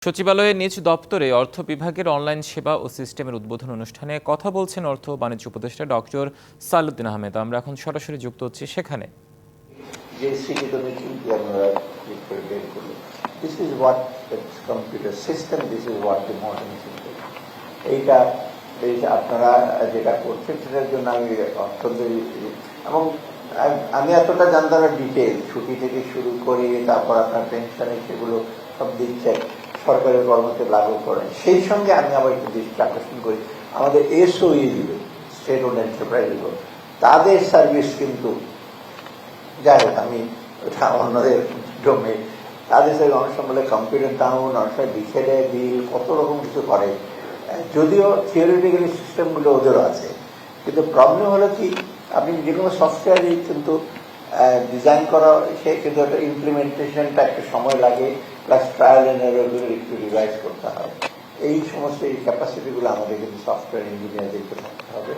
সচিবালয়ের নিজ দপ্তরে অর্থ বিভাগের অনলাইন সেবা ও সিস্টেমের উদ্বোধন অনুষ্ঠানে কথা বলছেন অর্থ ও বাণিজ্য উপদেষ্টা ডক্টর সালাউদ্দিন আহমেদ। আমরা এখন সরাসরি যুক্ত হচ্ছি সেখানে। এইটা আপনারা যেটা করছেন সেটার জন্য আমি অত্যন্ত এবং আমি এতটা জানতাম ডিটেল ছুটি থেকে শুরু করে তারপর আপনার পেনশনে সেগুলো সব দিচ্ছেন, সরকারের কর্মতে লাগু করেন। সেই সঙ্গে আমি আবার একটু দৃষ্টি আকর্ষণ করি আমাদের এসওই গুলো, স্টেট ওন এন্টারপ্রাইজ গুলো, তাদের সার্ভিস কিন্তু যাই হোক আমি ওটা অন্যদের জমে তাদের সাথে অনেক সময় বলে কম্পিউটার ডাউন, অনেক সময় লিখে দেয় বিল, কত রকম কিছু করে। যদিও থিওরিটিক্যালি সিস্টেমগুলো ওদেরও আছে, কিন্তু প্রবলেম হলো কি আপনি যে কোনো সফটওয়্যারই কিন্তু ডিজাইন করা সে কিন্তু একটা ইমপ্লিমেন্টেশনটা একটু সময় লাগে, প্লাস ট্রায়াল এন্ড এররগুলো একটু রিভাইজ করতে হয়। এই সমস্ত এই ক্যাপাসিটিগুলো আমাদের কিন্তু সফটওয়্যার ইঞ্জিনিয়ারদেরকে থাকতে হবে।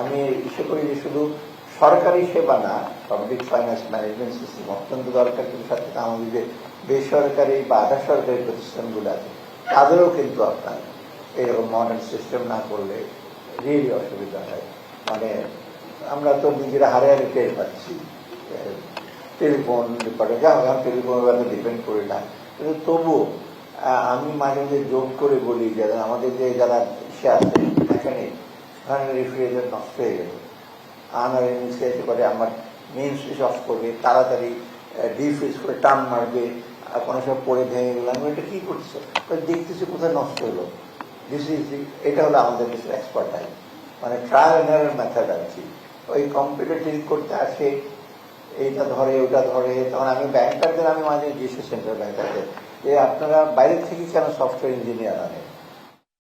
আমি ইচ্ছে করি যে শুধু সরকারি সেবা না, পাবলিক ফাইন্যান্স ম্যানেজমেন্ট সিস্টেম অত্যন্ত দরকার, কিন্তু সাথে আমাদের যে বেসরকারি বা আধা সরকারি প্রতিষ্ঠানগুলো আছে তাদেরও কিন্তু আপনার এরকম মডার্ন সিস্টেম না করলে রিয়েলি অসুবিধা হয়। মানে আমরা তো নিজেরা হারে হারে টের পাচ্ছি, টেলিফোন ব্যাপারে যা হোক, টেলিফোনের ব্যাপারে ডিপেন্ড করি না, কিন্তু তবুও আমি মাঝে মাঝে যোগ করে বলি যে আমাদের যে যারা ইসে আছে এখানে রেফ্রিজারেটর নষ্ট হয়ে গেল, আনার এসে পারে আমার মেন সুইচ অফ করবে, তাড়াতাড়ি ডিফ্রিজ করে টান মারবে, কোনো সময় পরে ভেঙে গেলাম, এটা কি করছে দেখতেছি কোথায় নষ্ট হলো। এটা হলো আমাদের কিছু এক্সপার্টাইজ, মানে ট্রায়াল এন্ড এরর মেথড আর কি। ওই কম্পিউটার ঠিক করতে আসে, এইটা ধরে ওটা ধরে, তখন আমি ব্যাংকারদের আমি মাঝে জিজ্ঞেস সেন্ট্রাল ব্যাংকারদের যে আপনারা বাইরে থেকে কেন সফটওয়্যার ইঞ্জিনিয়ার আনেন,